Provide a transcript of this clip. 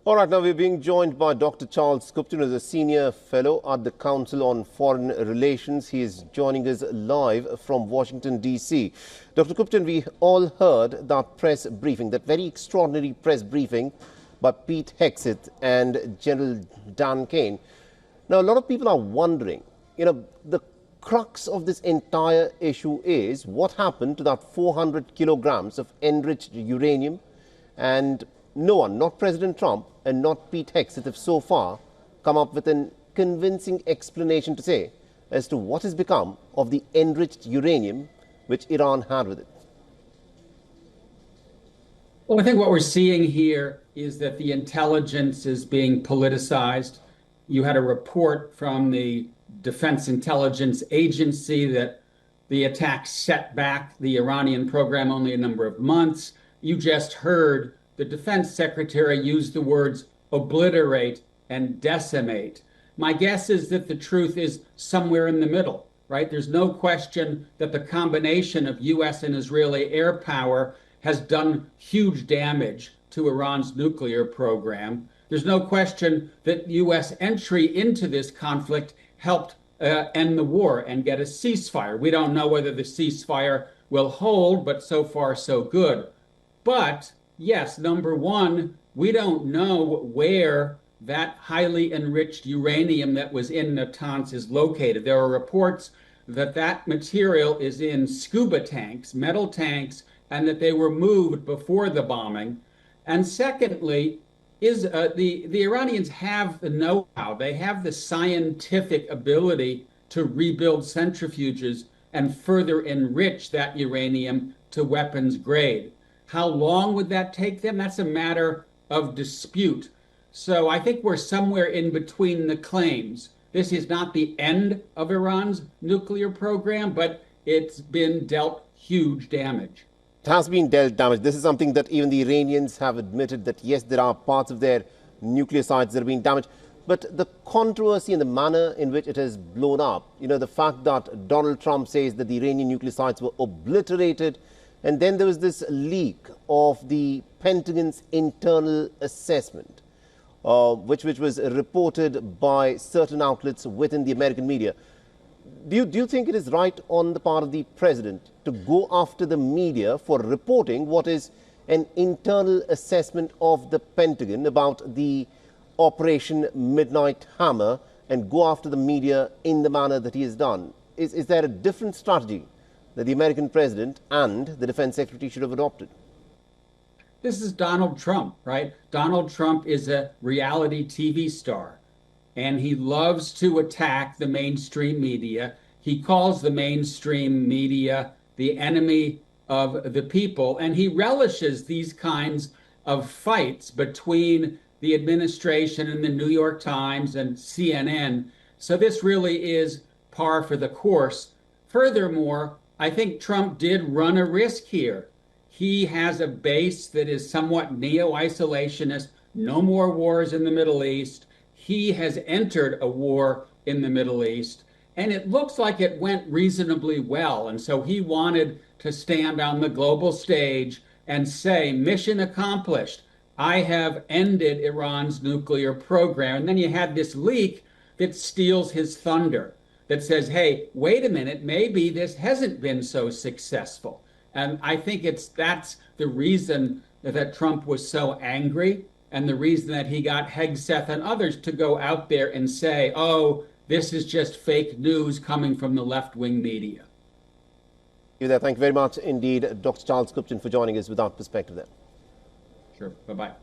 All right, now we're being joined by Dr. Charles Kupton, who is a senior fellow at the Council on Foreign Relations. He is joining us live from Washington, D.C. Dr. Kupton, we all heard that press briefing, that very extraordinary press briefing by Pete Hegseth and General Dan Kane. Now, a lot of people are wondering, the crux of this entire issue is what happened to that 400 kilograms of enriched uranium, and no one, not President Trump and not Pete Hegseth, have so far come up with a convincing explanation to say as to what has become of the enriched uranium which Iran had with it. Well, I think what we're seeing here is that the intelligence is being politicized. You had a report from the Defense Intelligence Agency that the attacks set back the Iranian program only a number of months. You just heard the defense secretary used the words obliterate and decimate. My guess is that the truth is somewhere in the middle, right? There's no question that the combination of U.S. and Israeli air power has done huge damage to Iran's nuclear program. There's no question that U.S. entry into this conflict helped end the war and get a ceasefire. We don't know whether the ceasefire will hold, but so far so good. But yes, number one, we don't know where that highly enriched uranium that was in Natanz is located. There are reports that that material is in scuba tanks, metal tanks, and that they were moved before the bombing. And secondly, the Iranians have the know-how. They have the scientific ability to rebuild centrifuges and further enrich that uranium to weapons grade. How long would that take them? That's a matter of dispute. So I think we're somewhere in between the claims. This is not the end of Iran's nuclear program, but it's been dealt huge damage. It has been dealt damage. This is something that even the Iranians have admitted, that yes, there are parts of their nuclear sites that are being damaged. But the controversy and the manner in which it has blown up, the fact that Donald Trump says that the Iranian nuclear sites were obliterated, and then there was this leak of the Pentagon's internal assessment, which was reported by certain outlets within the American media. Do you think it is right on the part of the president to go after the media for reporting what is an internal assessment of the Pentagon about the Operation Midnight Hammer, and go after the media in the manner that he has done? Is there a different strategy that the American president and the defense secretary should have adopted? This is Donald Trump, right? Donald Trump is a reality TV star, and he loves to attack the mainstream media. He calls the mainstream media the enemy of the people, and he relishes these kinds of fights between the administration and the New York Times and CNN. So this really is par for the course. Furthermore, I think Trump did run a risk here. He has a base that is somewhat neo-isolationist, no more wars in the Middle East. He has entered a war in the Middle East, and it looks like it went reasonably well. And so he wanted to stand on the global stage and say, mission accomplished. I have ended Iran's nuclear program. And then you had this leak that steals his thunder, that says, hey, wait a minute, maybe this hasn't been so successful. And I think that's the reason that Trump was so angry, and the reason that he got Hegseth and others to go out there and say, oh, this is just fake news coming from the left-wing media. Thank you very much indeed, Dr. Charles Kupton, for joining us with that perspective there. Sure. Bye-bye.